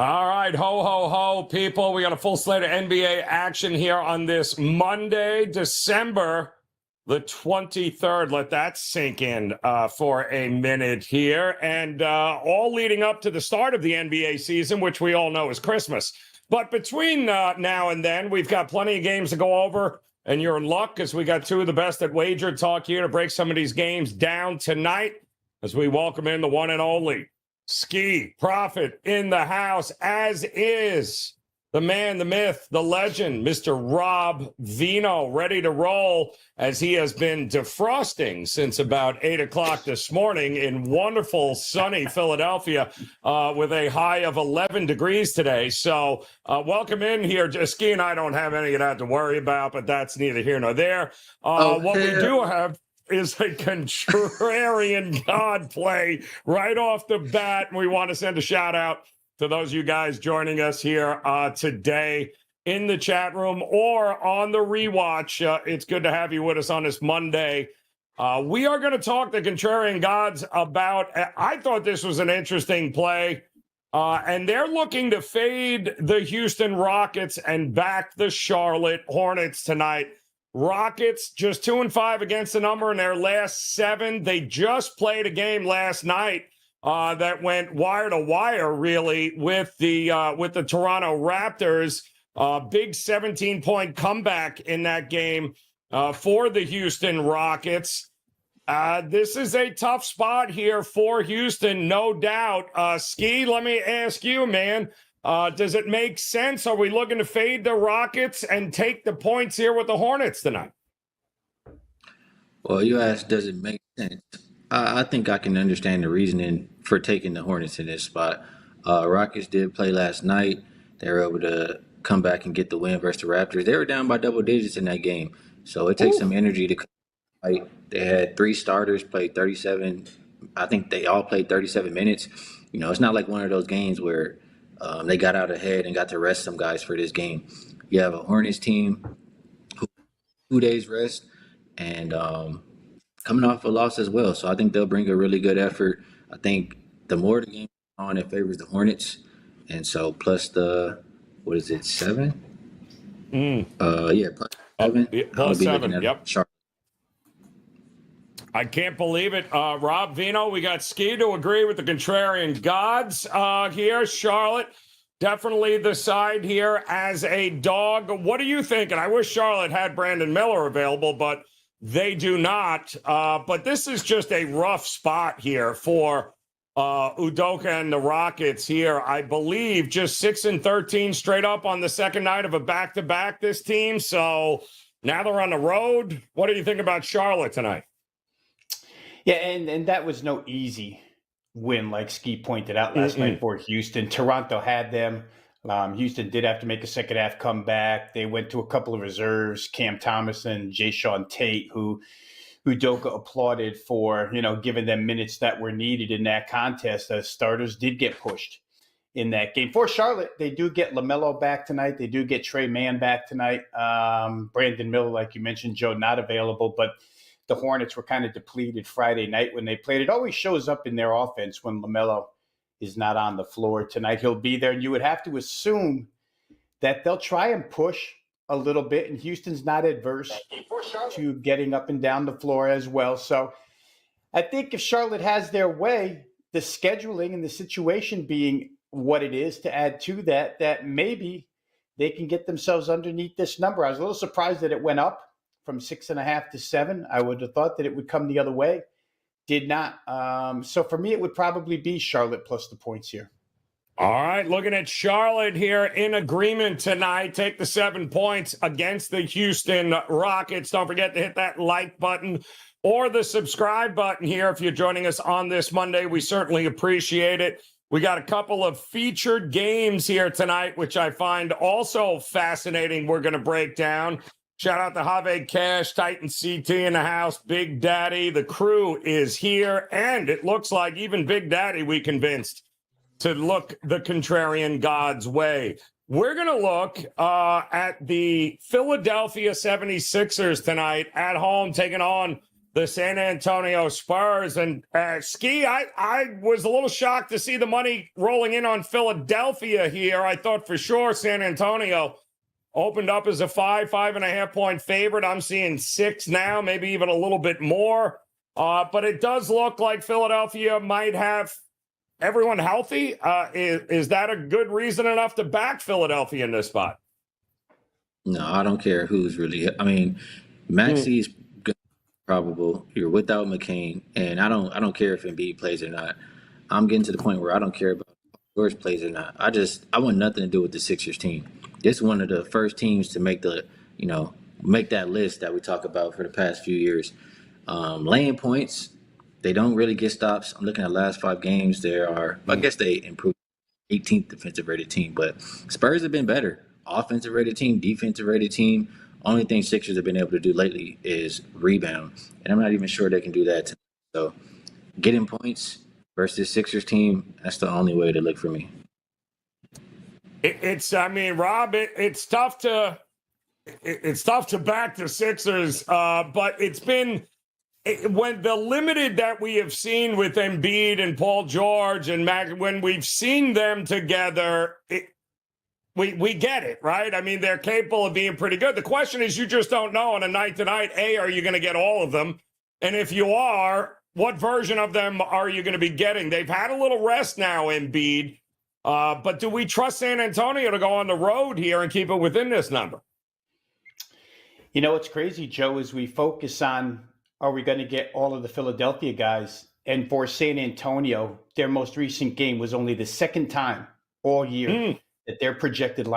All right, ho, ho, ho, people. We got a full slate of NBA action here on this Monday, December the 23rd. Let that sink in for a minute here. And all leading up to the start of the NBA season, which we all know is Christmas. But between now and then, we've got plenty of games to go over. And you're in luck because we got two of the best at WagerTalk here to break some of these games down tonight as we welcome in the one and only Skee Prophet in the house, as is the man, the myth, the legend, Mr. Rob Vino, ready to roll as he has been defrosting since about 8 o'clock this morning in wonderful, sunny Philadelphia with a high of 11 degrees today. So welcome in here. Skee and I don't have any of that to worry about, but that's neither here nor there. What we do have is a contrarian God play right off the bat. And we want to send a shout out to those of you guys joining us here today in the chat room or on the rewatch. It's good to have you with us on this Monday. We are going to talk the contrarian gods about, I thought this was an interesting play. And they're looking to fade the Houston Rockets and back the Charlotte Hornets tonight. Rockets just 2-5 against the number in their last 7. They just played a game last night that went wire to wire, really, with the Toronto Raptors. Big 17-point comeback in that game for the Houston Rockets. This is a tough spot here for Houston, no doubt. Skee, let me ask you, man. Does it make sense? Are we looking to fade the Rockets and take the points here with the Hornets tonight? Well, you asked, does it make sense? I think I can understand the reasoning for taking the Hornets in this spot. Rockets did play last night. They were able to come back and get the win versus the Raptors. They were down by double digits in that game. So it takes some energy to fight. They had 3 starters, played 37. I think they all played 37 minutes. You know, it's not like one of those games where they got out ahead and got to rest some guys for this game. You have a Hornets team who 2 days rest and coming off a loss as well. So I think they'll bring a really good effort. I think the more the game is on, it favors the Hornets. And so plus the, 7? Plus 7. Plus 7, yep. Charlotte. I can't believe it. Rob Vino, we got Skee to agree with the contrarian gods here. Charlotte, definitely the side here as a dog. What are you thinking? I wish Charlotte had Brandon Miller available, but they do not. But this is just a rough spot here for Udoka and the Rockets here. I believe just 6-13 straight up on the second night of a back-to-back, this team. So now they're on the road. What do you think about Charlotte tonight? Yeah, and that was no easy win, like Skee pointed out last night for Houston. Toronto had them. Houston did have to make a second-half comeback. They went to a couple of reserves, Cam Thomas and Jayshawn Tate, who Udoka applauded for, giving them minutes that were needed in that contest. As starters did get pushed in that game. For Charlotte, they do get LaMelo back tonight. They do get Trey Mann back tonight. Brandon Miller, like you mentioned, Joe, not available, but the Hornets were kind of depleted Friday night when they played. It always shows up in their offense when LaMelo is not on the floor. Tonight he'll be there, and you would have to assume that they'll try and push a little bit, and Houston's not adverse to getting up and down the floor as well. So I think if Charlotte has their way, the scheduling and the situation being what it is, to add to that maybe they can get themselves underneath this number. I was a little surprised that it went up from 6.5 to 7. I would have thought that it would come the other way. Did not. So for me, it would probably be Charlotte plus the points here. All right, looking at Charlotte here in agreement tonight. Take the 7 points against the Houston Rockets. Don't forget to hit that like button or the subscribe button here if you're joining us on this Monday. We certainly appreciate it. We got a couple of featured games here tonight, which I find also fascinating. We're going to break down. Shout out to Have Cash, Titan CT in the house, Big Daddy. The crew is here, and it looks like even Big Daddy we convinced to look the contrarian God's way. We're going to look at the Philadelphia 76ers tonight at home, taking on the San Antonio Spurs. And Skee, I was a little shocked to see the money rolling in on Philadelphia here. I thought for sure San Antonio opened up as a 5.5 point favorite. I'm seeing 6 now, maybe even a little bit more. But it does look like Philadelphia might have everyone healthy. Is that a good reason enough to back Philadelphia in this spot? No, I don't care who's really. I mean, Maxi's probable. You're without McCain, and I don't care if Embiid plays or not. I'm getting to the point where I don't care about George plays or not. I want nothing to do with the Sixers team. This is one of the first teams to make make that list that we talk about for the past few years. Laying points, they don't really get stops. I'm looking at last 5 games. I guess they improved 18th defensive rated team, but Spurs have been better. Offensive rated team, defensive rated team. Only thing Sixers have been able to do lately is rebound, and I'm not even sure they can do that tonight. So getting points versus Sixers team, that's the only way to look for me. Rob, it's tough to back the Sixers, but it's been when the limited that we have seen with Embiid and Paul George and Mac, when we've seen them together, we get it, right? I mean, they're capable of being pretty good. The question is, you just don't know on a night-to-night, are you going to get all of them? And if you are, what version of them are you going to be getting? They've had a little rest now, Embiid. But do we trust San Antonio to go on the road here and keep it within this number? You know, what's crazy, Joe, is we focus on, are we going to get all of the Philadelphia guys? And for San Antonio, their most recent game was only the second time all year that their projected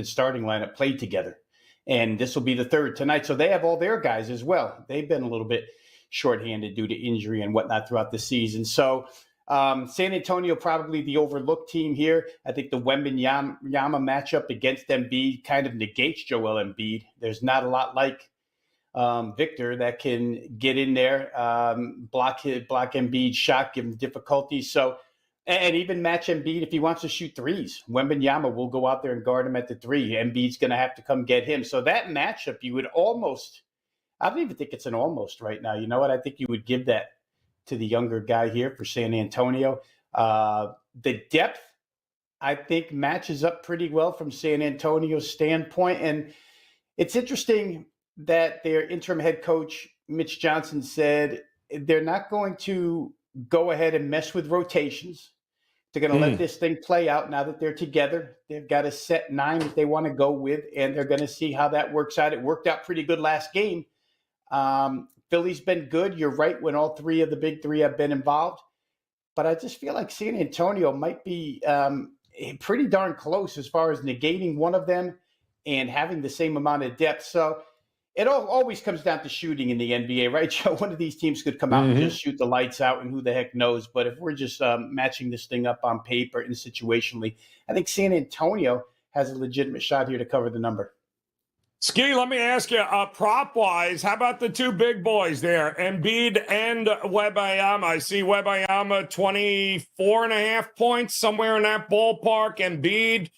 starting lineup played together. And this will be the third tonight. So they have all their guys as well. They've been a little bit shorthanded due to injury and whatnot throughout the season. So San Antonio probably the overlooked team here. I think the Wembanyama matchup against Embiid kind of negates Joel Embiid. There's not a lot like Victor that can get in there, block Embiid's shot, give him difficulties. So, and even match Embiid if he wants to shoot threes. Wembanyama will go out there and guard him at the 3. Embiid's going to have to come get him. So that matchup, you would almost, I don't even think it's an almost right now. You know what? I think you would give that to the younger guy here for San Antonio. The depth, I think, matches up pretty well from San Antonio's standpoint. And it's interesting that their interim head coach, Mitch Johnson, said they're not going to go ahead and mess with rotations. They're going to let this thing play out now that they're together. They've got a set 9 that they want to go with, and they're going to see how that works out. It worked out pretty good last game. Philly's been good. You're right when all 3 of the big 3 have been involved. But I just feel like San Antonio might be pretty darn close as far as negating one of them and having the same amount of depth. So it always comes down to shooting in the NBA, right, Joe? One of these teams could come out and just shoot the lights out, and who the heck knows? But if we're just matching this thing up on paper and situationally, I think San Antonio has a legitimate shot here to cover the number. Skee, let me ask you, prop-wise, how about the 2 big boys there, Embiid and Wembanyama? I see Wembanyama 24.5 points, somewhere in that ballpark. Embiid,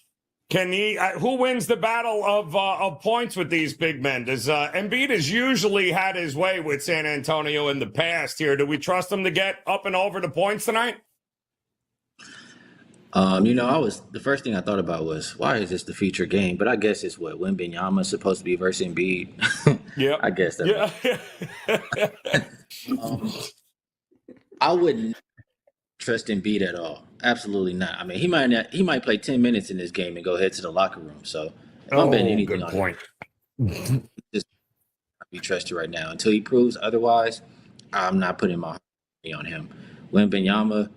can he? Who wins the battle of points with these big men? Does Embiid has usually had his way with San Antonio in the past here. Do we trust him to get up and over the points tonight? The first thing I thought about was, why is this the feature game? But I guess it's what Wembanyama is supposed to be versus Embiid. Yeah, I guess that. Yeah. I wouldn't trust Embiid at all. Absolutely not. I mean, he might play 10 minutes in this game and go head to the locker room. So if I'm betting anything on point. Him, just be trusted right now until he proves otherwise. I'm not putting my money on him. Wembanyama.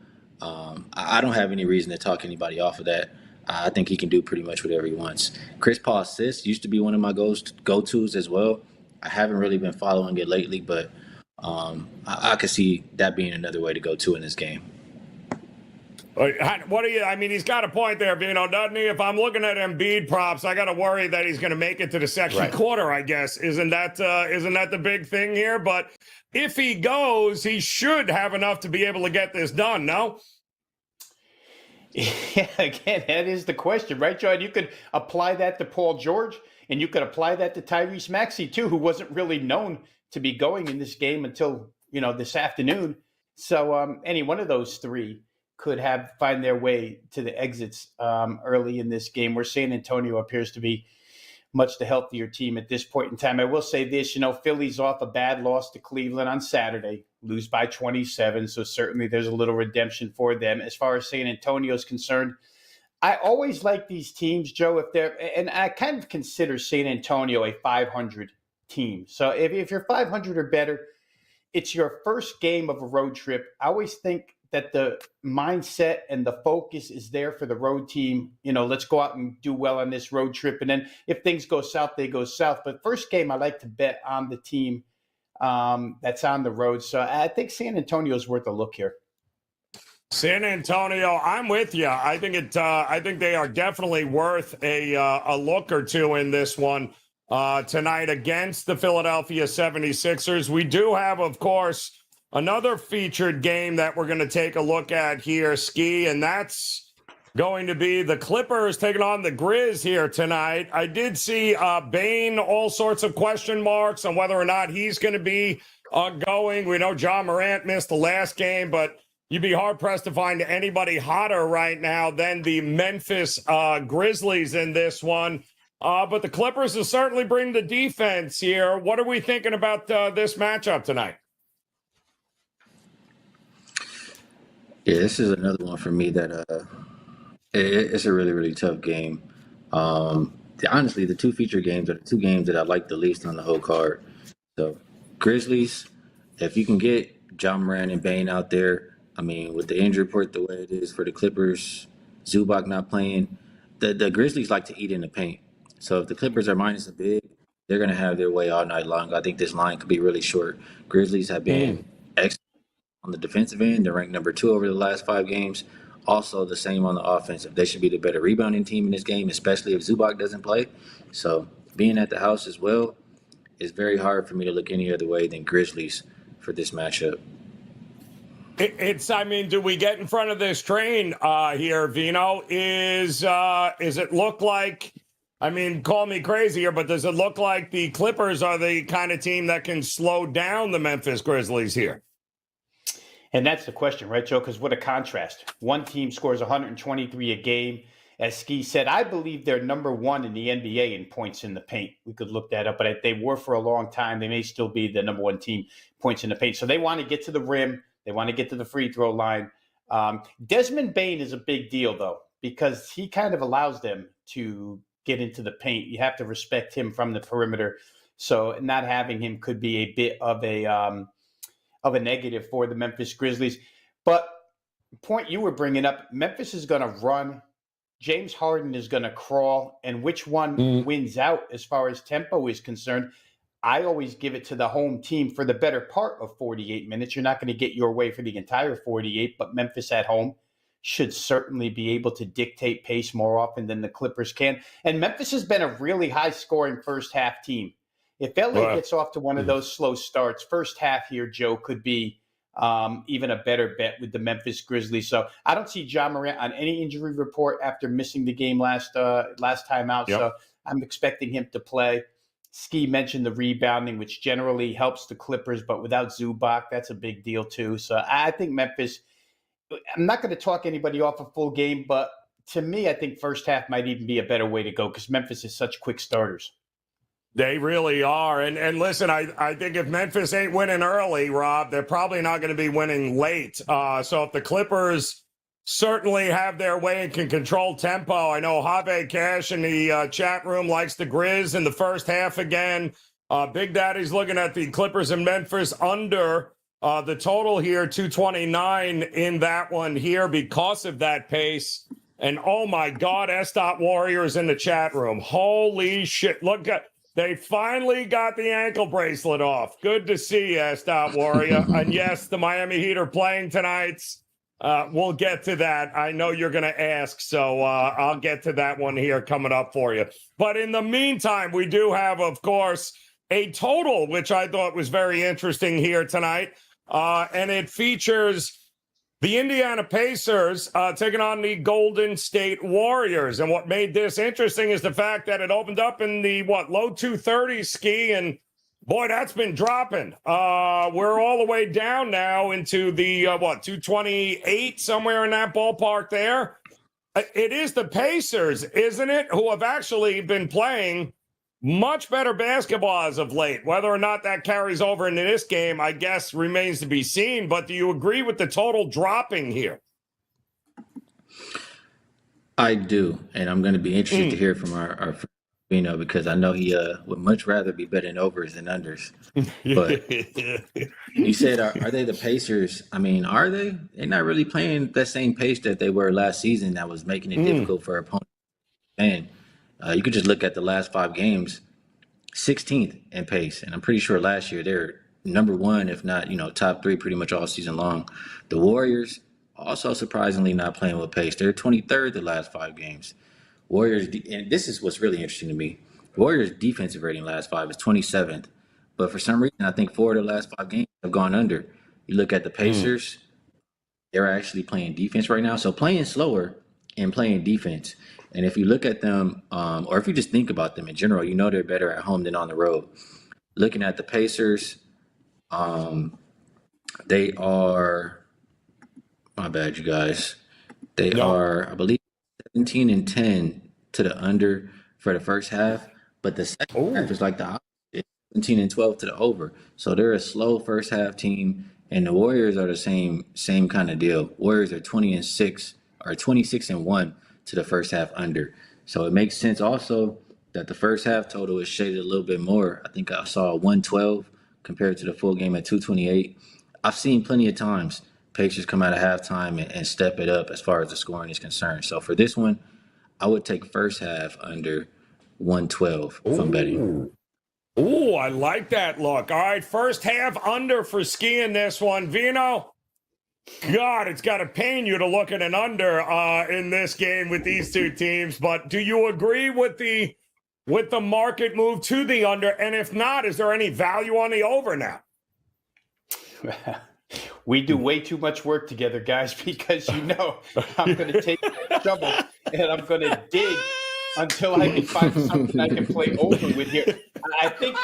I don't have any reason to talk anybody off of that. I think he can do pretty much whatever he wants. Chris Paul assists used to be one of my go-tos as well. I haven't really been following it lately, but I could see that being another way to go to in this game. What do you? I mean, he's got a point there, Vino, doesn't he? If I'm looking at Embiid props, I got to worry that he's going to make it to the second quarter. I guess isn't that the big thing here? But if he goes, he should have enough to be able to get this done. No. Yeah, again, that is the question, right, John? You could apply that to Paul George, and you could apply that to Tyrese Maxey too, who wasn't really known to be going in this game until, this afternoon. So any one of those three could find their way to the exits early in this game, where San Antonio appears to be much the healthier team at this point in time. I will say this, Philly's off a bad loss to Cleveland on Saturday, lose by 27. So certainly there's a little redemption for them. As far as San Antonio is concerned, I always like these teams, Joe, and I kind of consider San Antonio a 500 team. So if you're 500 or better, it's your first game of a road trip. I always think that the mindset and the focus is there for the road team. Let's go out and do well on this road trip. And then if things go south, they go south. But first game, I like to bet on the team that's on the road. So I think San Antonio is worth a look here. San Antonio, I'm with you. I think they are definitely worth a look or two in this one tonight against the Philadelphia 76ers. We do have, of course, another featured game that we're going to take a look at here, Skee, and that's going to be the Clippers taking on the Grizz here tonight. I did see Bane, all sorts of question marks on whether or not he's going to be going. We know John Morant missed the last game, but you'd be hard-pressed to find anybody hotter right now than the Memphis Grizzlies in this one. But the Clippers will certainly bring the defense here. What are we thinking about this matchup tonight? Yeah, this is another one for me that it's a really, really tough game. Honestly, the two feature games are the two games that I like the least on the whole card. So, Grizzlies, if you can get John Moran and Bane out there, with the injury report the way it is for the Clippers, Zubac not playing, the Grizzlies like to eat in the paint. So if the Clippers are minus a big, they're going to have their way all night long. I think this line could be really short. Grizzlies have been excellent on the defensive end. They're ranked number 2 over the last 5 games. Also the same on the offensive. They should be the better rebounding team in this game, especially if Zubac doesn't play. So being at the house as well, it's very hard for me to look any other way than Grizzlies for this matchup. Do we get in front of this train here, Vino? Is it look like, call me crazy here, but does it look like the Clippers are the kind of team that can slow down the Memphis Grizzlies here? And that's the question, right, Joe? Because what a contrast. One team scores 123 a game. As Skee said, I believe they're number 1 in the NBA in points in the paint. We could look that up, but they were for a long time. They may still be the number 1 team points in the paint. So they want to get to the rim. They want to get to the free throw line. Desmond Bane is a big deal, though, because he kind of allows them to get into the paint. You have to respect him from the perimeter. So not having him could be a bit of a negative for the Memphis Grizzlies. But the point you were bringing up, Memphis is going to run. James Harden is going to crawl. And which one wins out as far as tempo is concerned? I always give it to the home team for the better part of 48 minutes. You're not going to get your way for the entire 48, but Memphis at home should certainly be able to dictate pace more often than the Clippers can. And Memphis has been a really high-scoring first-half team. If LA gets off to one of those slow starts, first half here, Joe, could be even a better bet with the Memphis Grizzlies. So I don't see John Morant on any injury report after missing the game last time out. Yep. So I'm expecting him to play. Skee mentioned the rebounding, which generally helps the Clippers, but without Zubac, that's a big deal too. So I think Memphis, I'm not going to talk anybody off a full game, but to me, I think first half might even be a better way to go because Memphis is such quick starters. They really are. And listen, I think if Memphis ain't winning early, Rob, they're probably not going to be winning late. So if the Clippers certainly have their way and can control tempo, I know Have Cash in the chat room likes the Grizz in the first half again. Big Daddy's looking at the Clippers and Memphis under the total here, 229 in that one here because of that pace. And oh my God, S. Warriors in the chat room. Holy shit. Look at, they finally got the ankle bracelet off. Good to see, S. Warrior. And yes, the Miami Heat are playing tonight. We'll get to that. I know you're going to ask, so I'll get to that one here coming up for you. But in the meantime, we do have, of course, a total, which I thought was very interesting here tonight. And it features the Indiana Pacers taking on the Golden State Warriors. And what made this interesting is the fact that it opened up in the, low 230s, Skee. And Boy, that's been dropping. We're all the way down now into the 228, somewhere in that ballpark there. It is the Pacers, isn't it, who have actually been playing much better basketball as of late. Whether or not that carries over into this game, I guess, remains to be seen. But do you agree with the total dropping here? I do, and I'm going to be interested to hear from our because I know he would much rather be betting overs than unders. But you said, are they the Pacers? I mean, are they? They're not really playing that same pace that they were last season. That was making it difficult for opponents. And you could just look at the last 5 games, 16th in pace, and I'm pretty sure last year they're number 1, if not top 3, pretty much all season long. The Warriors also surprisingly not playing with pace. They're 23rd the last 5 games. Warriors, and this is what's really interesting to me. Warriors' defensive rating last 5 is 27th, but for some reason, I think 4 of the last 5 games have gone under. You look at the Pacers, they're actually playing defense right now, so playing slower and playing defense. And if you look at them, or if you just think about them in general, they're better at home than on the road. Looking at the Pacers, they are, my bad, you guys. They are, I believe, 17-10 to the under for the first half, but the second half is like the opposite, 17-12 to the over. So they're a slow first half team, and the Warriors are the same kind of deal. Warriors are 20-6 or 26-1 to the first half under. So it makes sense also that the first half total is shaded a little bit more. I think I saw 112 compared to the full game at 228. I've seen plenty of times Pacers come out of halftime and step it up as far as the scoring is concerned. So for this one, I would take first half under 112 from betting. Ooh, I like that look. All right, first half under for Skee in this one. Vino, God, it's got to pain you to look at an under in this game with these two teams. But do you agree with the market move to the under? And if not, is there any value on the over now? We do way too much work together, guys, because I'm going to take that shovel and I'm going to dig until I can find something I can play over with here. I think,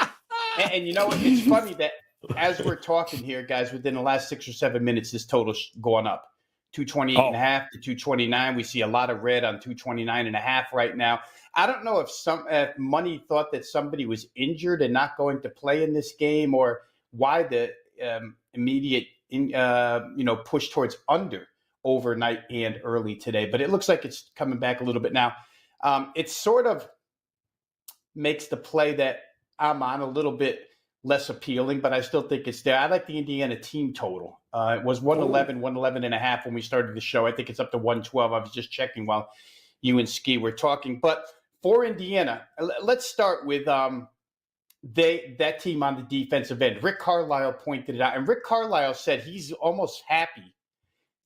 and it's funny that as we're talking here, guys, within the last 6 or 7 minutes, this total's gone up. 228.5 to 229. We see a lot of red on 229.5 right now. I don't know if money thought that somebody was injured and not going to play in this game, or why the immediate push towards under overnight and early today. But it looks like it's coming back a little bit now. It sort of makes the play that I'm on a little bit less appealing, but I still think it's there. I like the Indiana team total. It was 111.5 when we started the show. I think it's up to 112. I was just checking while you and Skee were talking. But for Indiana, let's start with that team on the defensive end. Rick Carlisle pointed it out, and Rick Carlisle said he's almost happy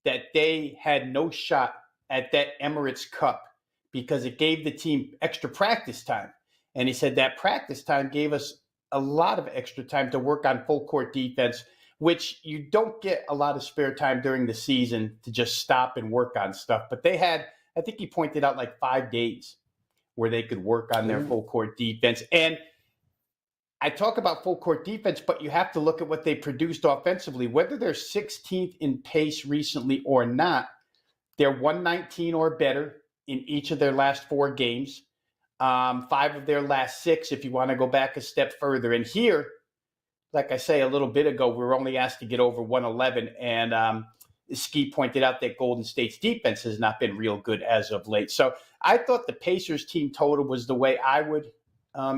that they had no shot at that Emirates Cup because it gave the team extra practice time. And he said that practice time gave us a lot of extra time to work on full court defense, which you don't get a lot of spare time during the season to just stop and work on stuff. But they had, I think he pointed out, like 5 days where they could work on their full court defense. And I talk about full court defense, but you have to look at what they produced offensively. Whether they're 16th in pace recently or not, they're 119 or better in each of their last 4 games. 5 of their last 6, if you want to go back a step further. And here, like I say a little bit ago, we were only asked to get over 111. And Skee pointed out that Golden State's defense has not been real good as of late. So I thought the Pacers team total was the way I would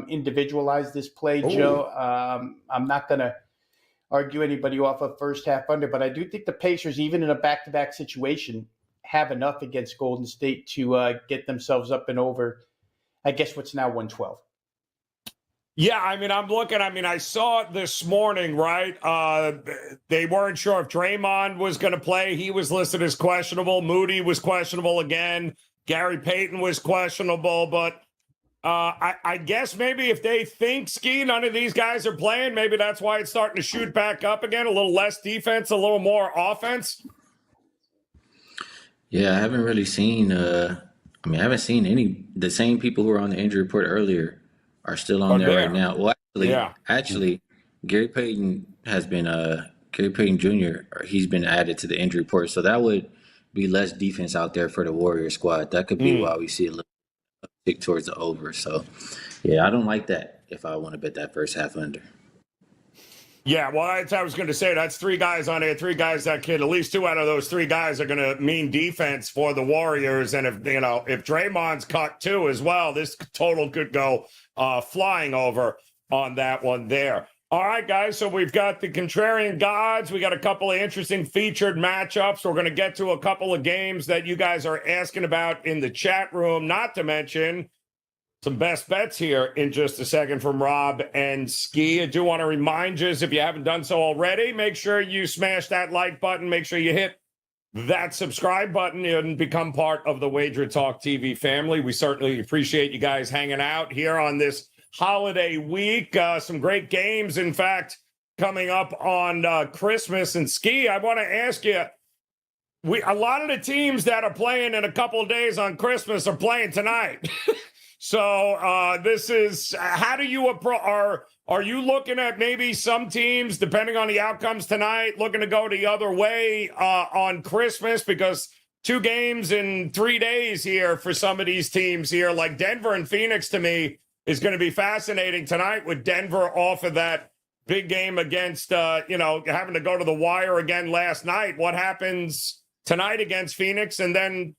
individualize this play, Joe. I'm not going to argue anybody off of first half under, but I do think the Pacers, even in a back-to-back situation, have enough against Golden State to get themselves up and over, I guess, what's now 112. Yeah, I'm looking. I saw it this morning, right? They weren't sure if Draymond was going to play. He was listed as questionable. Moody was questionable again. Gary Payton was questionable. But I guess maybe if they think, Skee, none of these guys are playing, maybe that's why it's starting to shoot back up again. A little less defense, a little more offense. Yeah, I haven't really seen I haven't seen any. The same people who were on the injury report earlier are still on there right now. Well, actually, Gary Payton has been Gary Payton Jr. He's been added to the injury report, so that would be less defense out there for the Warrior squad. That could be why we see a little tick towards the over. So, yeah, I don't like that if I want to bet that first half under. Yeah, well, I was going to say that's three guys on there, three guys that could, at least two out of those three guys are going to mean defense for the Warriors. And if Draymond's cut too as well, this total could go flying over on that one there. All right, guys, so we've got the contrarian gods. We got a couple of interesting featured matchups. We're going to get to a couple of games that you guys are asking about in the chat room, not to mention some best bets here in just a second from Rob and Skee. I do want to remind you, if you haven't done so already, make sure you smash that like button. Make sure you hit that subscribe button and become part of the WagerTalk TV family. We certainly appreciate you guys hanging out here on this holiday week. Some great games, in fact, coming up on Christmas. And Skee, I want to ask you, a lot of the teams that are playing in a couple of days on Christmas are playing tonight. So this is, how do you approach, are you looking at maybe some teams, depending on the outcomes tonight, looking to go the other way on Christmas? Because 2 games in 3 days here for some of these teams here, like Denver and Phoenix, to me, is going to be fascinating tonight with Denver off of that big game against, having to go to the wire again last night. What happens tonight against Phoenix? And then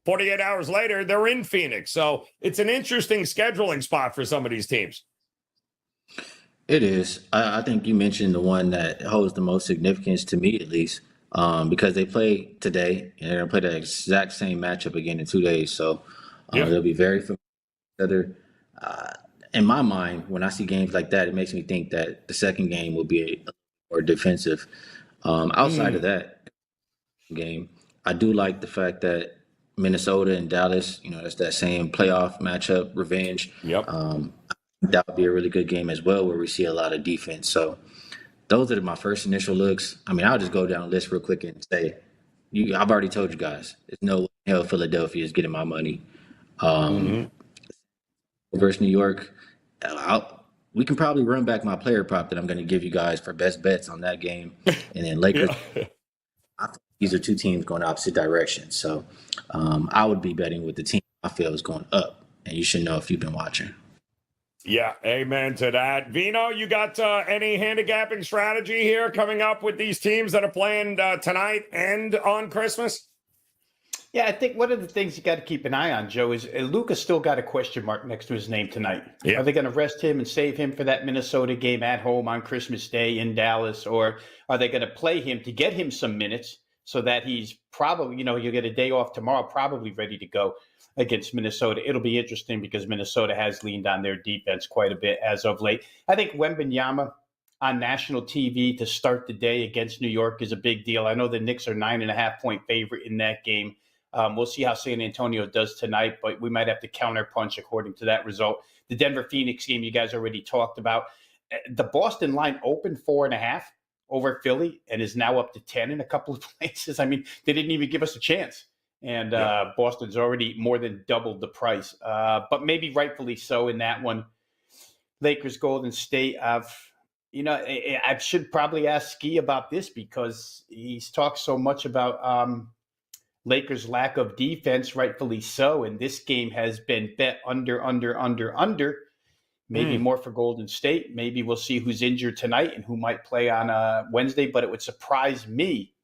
48 hours later, they're in Phoenix. So it's an interesting scheduling spot for some of these teams. It is. I think you mentioned the one that holds the most significance to me, at least, because they play today and they're going to play the exact same matchup again in 2 days. So they'll be very familiar with each other. In my mind, when I see games like that, it makes me think that the second game will be a more defensive. Outside of that game, I do like the fact that Minnesota and Dallas, it's that same playoff matchup, revenge. Yep. That would be a really good game as well, where we see a lot of defense. So those are my first initial looks. I mean, I'll just go down the list real quick and say, I've already told you guys, there's no way in hell Philadelphia is getting my money. Versus New York, we can probably run back my player prop that I'm going to give you guys for best bets on that game. And then Lakers, I think these are 2 teams going opposite directions. So I would be betting with the team I feel is going up. And you should know if you've been watching. Yeah, amen to that. Vino, you got any handicapping strategy here coming up with these teams that are playing tonight and on Christmas? Yeah, I think one of the things you got to keep an eye on, Joe, is Luka's still got a question mark next to his name tonight. Yeah. Are they going to rest him and save him for that Minnesota game at home on Christmas Day in Dallas? Or are they going to play him to get him some minutes so that he's probably, you'll get a day off tomorrow, probably ready to go against Minnesota? It'll be interesting because Minnesota has leaned on their defense quite a bit as of late. I think Wembanyama on national TV to start the day against New York is a big deal. I know the Knicks are 9.5-point favorite in that game. We'll see how San Antonio does tonight, but we might have to counterpunch according to that result. The Denver-Phoenix game you guys already talked about. The Boston line opened 4.5 over Philly and is now up to 10 in a couple of places. I mean, they didn't even give us a chance. And Boston's already more than doubled the price. But maybe rightfully so in that one. Lakers, Golden State. I should probably ask Skee about this because he's talked so much about Lakers' lack of defense, rightfully so. And this game has been bet under. Maybe more for Golden State. Maybe we'll see who's injured tonight and who might play on Wednesday. But it would surprise me,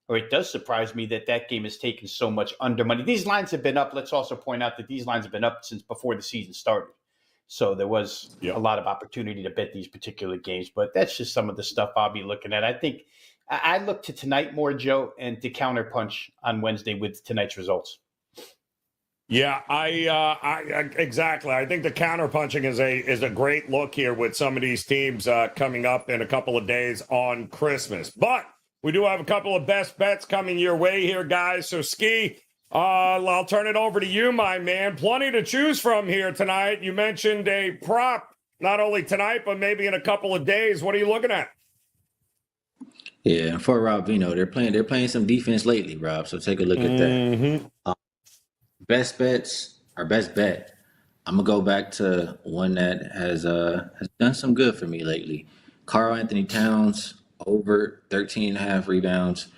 or it does surprise me, that game has taken so much under money. These lines have been up. Let's also point out that these lines have been up since before the season started. So there was a lot of opportunity to bet these particular games. But that's just some of the stuff I'll be looking at. I think I look to tonight more, Joe, and to counterpunch on Wednesday with tonight's results. Yeah, I exactly. I think the counterpunching is a great look here with some of these teams coming up in a couple of days on Christmas. But we do have a couple of best bets coming your way here, guys. So, Skee, I'll turn it over to you, my man. Plenty to choose from here tonight. You mentioned a prop, not only tonight, but maybe in a couple of days. What are you looking at? Yeah, for Rob Vino, they're playing some defense lately, Rob. So take a look at that. Best bets, or best bet. I'm gonna go back to one that has done some good for me lately. Karl Anthony Towns, over 13.5 rebounds.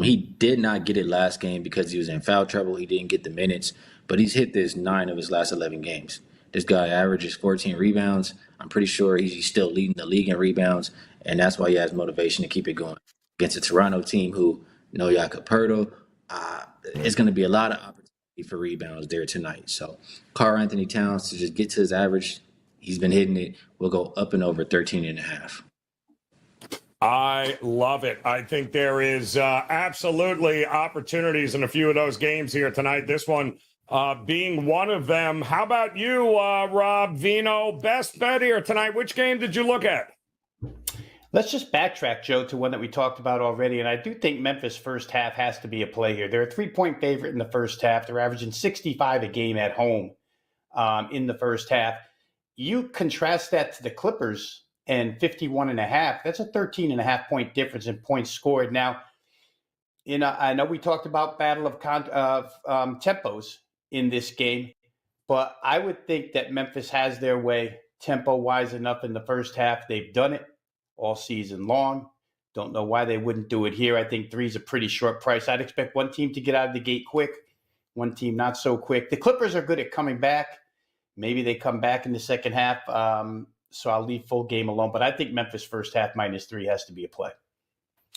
He did not get it last game because he was in foul trouble. He didn't get the minutes, but he's hit this 9 of his last 11 games. This guy averages 14 rebounds. I'm pretty sure he's still leading the league in rebounds, and that's why he has motivation to keep it going. Against a Toronto team who no Jakob Poeltl, it's going to be a lot of opportunity for rebounds there tonight. So Karl Anthony Towns, to just get to his average, he's been hitting it, will go up and over 13.5. I love it. I think there is absolutely opportunities in a few of those games here tonight. This one being one of them. How about you, Rob, Vino? Best bet here tonight. Which game did you look at? Let's just backtrack, Joe, to one that we talked about already. And I do think Memphis first half has to be a play here. They're a 3-point favorite in the first half. They're averaging 65 a game at home in the first half. You contrast that to the Clippers and 51.5. That's a 13.5 point difference in points scored. Now, I know we talked about battle of tempos in this game, but I would think that Memphis has their way tempo-wise enough in the first half. They've done it all season long. Don't know why they wouldn't do it here. I think 3 is a pretty short price. I'd expect one team to get out of the gate quick, one team not so quick. The Clippers are good at coming back. Maybe they come back in the second half. So I'll leave full game alone. But I think Memphis first half -3 has to be a play.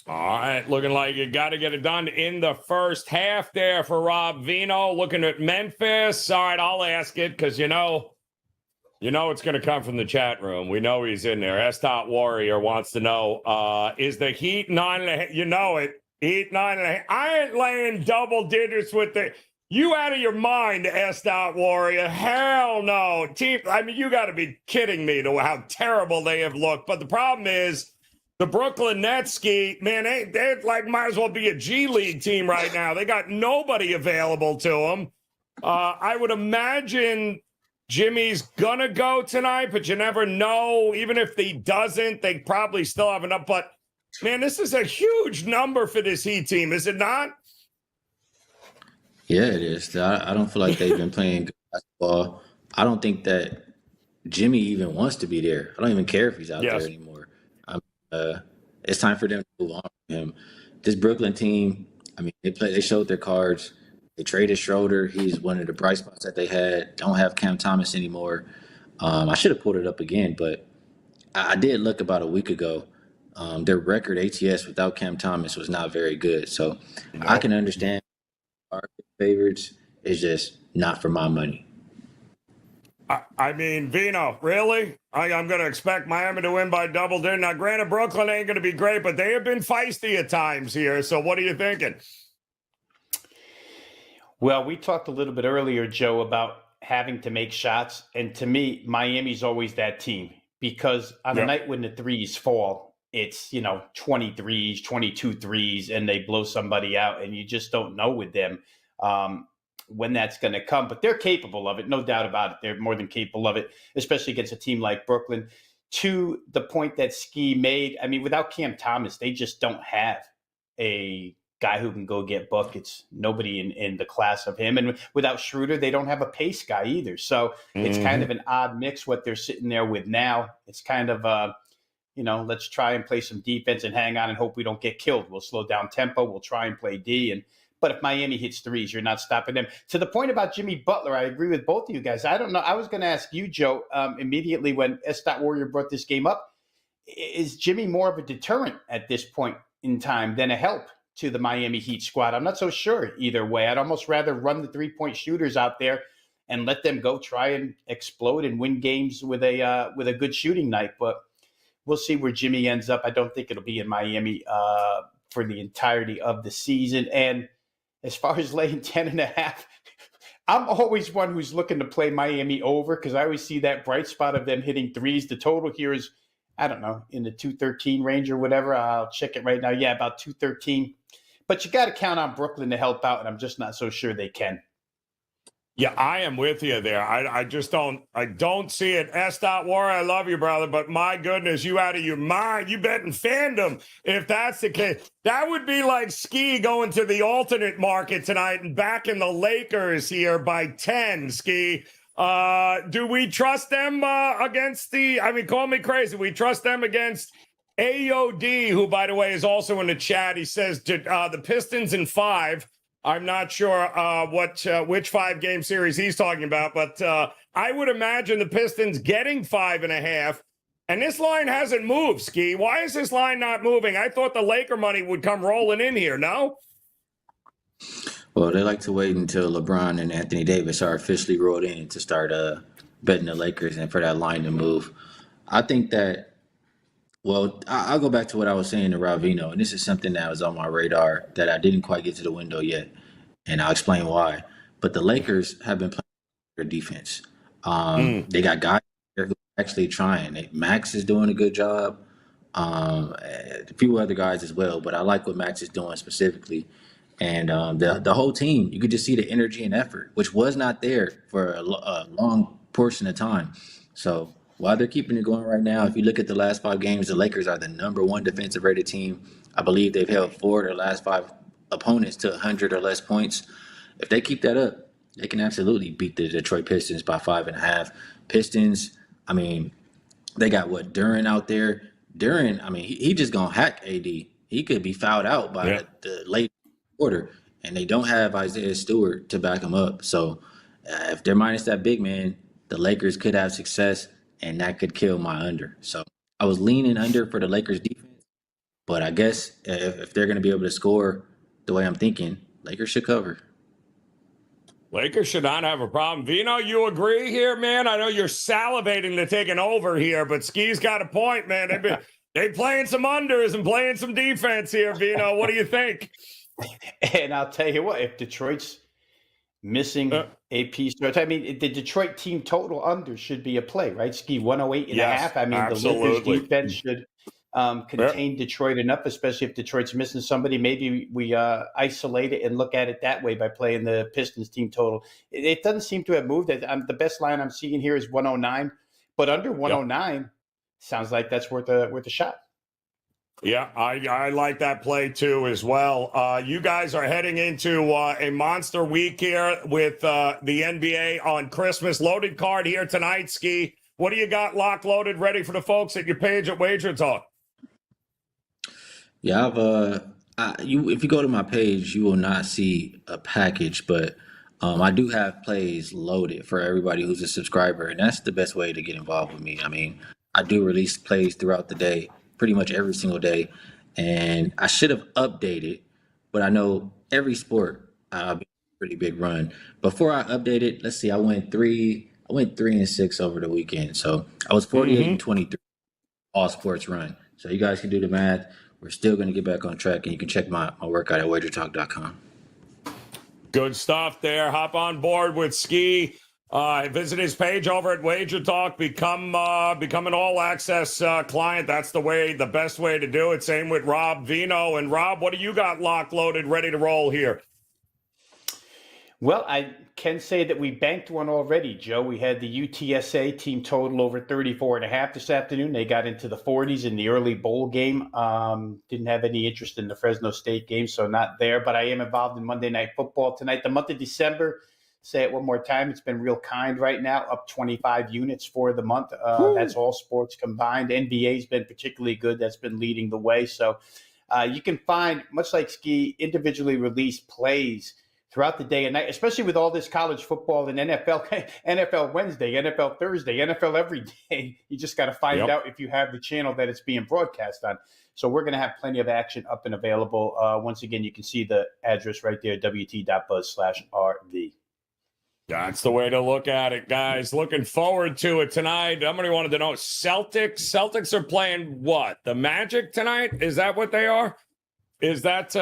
All right, looking like you got to get it done in the first half there for Rob Vino. Looking at Memphis. All right, I'll ask it because you know it's going to come from the chat room. We know he's in there. S. Warrior wants to know, is the Heat 9.5? You know it. Heat 9.5. I ain't laying double digits with the... You out of your mind, S. Warrior. Hell no. Team, I mean, you got to be kidding me to how terrible they have looked. But the problem is the Brooklyn Nets, Skee, man, they're like might as well be a G League team right now. They got nobody available to them. I would imagine Jimmy's going to go tonight, but you never know. Even if he doesn't, they probably still have enough. But, man, this is a huge number for this Heat team, is it not? Yeah, it is. I don't feel like they've been playing good basketball. I don't think that Jimmy even wants to be there. I don't even care if he's out there anymore. It's time for them to move on from him. This Brooklyn team, I mean, they showed their cards. They traded Schroeder. He's one of the bright spots that they had. Don't have Cam Thomas anymore. I should have pulled it up again, but I did look about a week ago. Their record ATS without Cam Thomas was not very good. So I can understand our favorites. It's just not for my money. I mean, Vino, really? I'm going to expect Miami to win by double digits. Now, granted, Brooklyn ain't going to be great, but they have been feisty at times here. So what are you thinking? Well, we talked a little bit earlier, Joe, about having to make shots. And to me, Miami's always that team because on the night when the threes fall, it's, 20 threes, 22 threes, and they blow somebody out. And you just don't know with them when that's going to come. But they're capable of it, no doubt about it. They're more than capable of it, especially against a team like Brooklyn. To the point that Skee made, I mean, without Cam Thomas, they just don't have a guy who can go get buckets. Nobody in the class of him. And without Schroeder, they don't have a pace guy either. So it's kind of an odd mix what they're sitting there with now. It's kind of, let's try and play some defense and hang on and hope we don't get killed. We'll slow down tempo. We'll try and play D. But if Miami hits threes, you're not stopping them. To the point about Jimmy Butler, I agree with both of you guys. I don't know. I was going to ask you, Joe, immediately when S. Warrior brought this game up, is Jimmy more of a deterrent at this point in time than a help to the Miami Heat squad? I'm not so sure either way. I'd almost rather run the 3-point shooters out there and let them go try and explode and win games with a good shooting night. But we'll see where Jimmy ends up. I don't think it'll be in Miami for the entirety of the season. And as far as laying 10.5, I'm always one who's looking to play Miami over because I always see that bright spot of them hitting threes. The total here is, I don't know, in the 213 range or whatever. I'll check it right now. Yeah, about 213. But you got to count on Brooklyn to help out, and I'm just not so sure they can. Yeah, I am with you there. I just don't see it. S. Warrior, I love you, brother, but my goodness, you out of your mind. You betting fandom if that's the case. That would be like Skee going to the alternate market tonight and backing the Lakers here by 10, Skee. Do we trust them against call me crazy. We trust them against AOD, who, by the way, is also in the chat. He says the Pistons in 5. I'm not sure which 5-game series he's talking about, but I would imagine the Pistons getting 5.5. And this line hasn't moved, Skee. Why is this line not moving? I thought the Laker money would come rolling in here, no? Well, they like to wait until LeBron and Anthony Davis are officially rolled in to start betting the Lakers and for that line to move. I think that, well, I'll go back to what I was saying to Ravino, and this is something that was on my radar that I didn't quite get to the window yet, and I'll explain why. But the Lakers have been playing their defense. They got guys there who are actually trying. Max is doing a good job. A few other guys as well, but I like what Max is doing specifically. And the whole team, you could just see the energy and effort, which was not there for a long portion of time. So while they're keeping it going right now, if you look at the last 5 games, the Lakers are the number 1 defensive rated team. I believe they've held 4 of their last 5 opponents to 100 or less points. If they keep that up, they can absolutely beat the Detroit Pistons by 5.5. Pistons, I mean, they got Duren out there. Duren, I mean, he just gonna hack AD. He could be fouled out by the late quarter, and they don't have Isaiah Stewart to back him up. So if they're minus that big man, the Lakers could have success, and that could kill my under. So I was leaning under for the Lakers defense, but I guess if they're going to be able to score the way I'm thinking, Lakers should cover. Lakers should not have a problem. Vino, you agree here, man? I know you're salivating to take an over here, but Skee's got a point, man. They're playing some unders and playing some defense here, Vino. What do you think? And I'll tell you what, if Detroit's missing a piece, I mean, the Detroit team total under should be a play, right? Skee 108.5. I mean, absolutely. The Lakers defense should contain Detroit enough, especially if Detroit's missing somebody. Maybe we isolate it and look at it that way by playing the Pistons team total. It doesn't seem to have moved. The best line I'm seeing here is 109, but under 109 sounds like that's worth a shot. Yeah, I like that play too as well. You guys are heading into a monster week here with the NBA on Christmas. Loaded card here tonight, Skee. What do you got locked, loaded, ready for the folks at your page at WagerTalk? Yeah, if you go to my page, you will not see a package, but I do have plays loaded for everybody who's a subscriber, and that's the best way to get involved with me. I mean, I do release plays throughout the day, pretty much every single day, and I should have updated, but I know every sport I've been a pretty big run. Before I updated, let's see, I went 3-6 over the weekend, so I was 48-23 all sports run. So you guys can do the math. We're still going to get back on track, and you can check my workout at WagerTalk.com. Good stuff there. Hop on board with Skee. Visit his page over at WagerTalk. Become an all-access client. That's the best way to do it. Same with Rob Vino. And Rob, what do you got locked, loaded, ready to roll here? Well, I can say that we banked one already, Joe. We had the UTSA team total over 34.5 this afternoon. They got into the 40s in the early bowl game. Didn't have any interest in the Fresno State game, so not there. But I am involved in Monday Night Football tonight. The month of December, say it one more time, it's been real kind right now, up 25 units for the month. That's all sports combined. NBA's been particularly good. That's been leading the way. So you can find, much like Skee, individually released plays throughout the day and night, especially with all this college football and NFL Wednesday, NFL Thursday, NFL every day. You just got to find out if you have the channel that it's being broadcast on. So we're going to have plenty of action up and available. Once again, you can see the address right there, wt.buzz/RV. That's the way to look at it, guys. Looking forward to it tonight. Somebody wanted to know, Celtics are playing what? The Magic tonight? Is that what they are? Is that,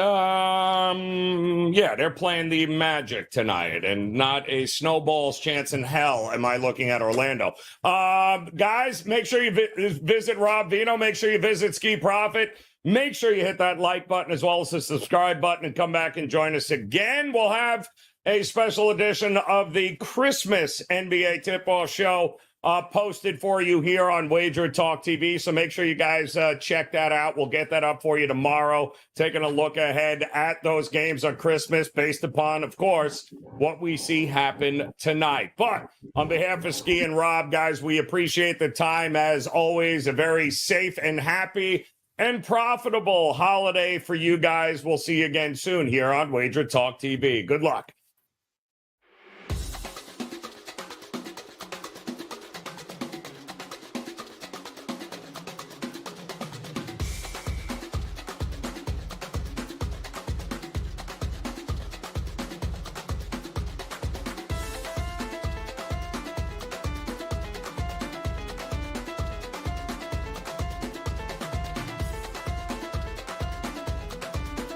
they're playing the Magic tonight and not a snowball's chance in hell. Am I looking at Orlando? Guys, make sure you visit Rob Vino. Make sure you visit Ski Profit. Make sure you hit that like button as well as the subscribe button and come back and join us again. We'll have a special edition of the Christmas NBA tip-off show posted for you here on WagerTalk TV. So make sure you guys check that out. We'll get that up for you tomorrow. Taking a look ahead at those games on Christmas based upon, of course, what we see happen tonight. But on behalf of Skee and Rob, guys, we appreciate the time. As always, a very safe and happy and profitable holiday for you guys. We'll see you again soon here on WagerTalk TV. Good luck.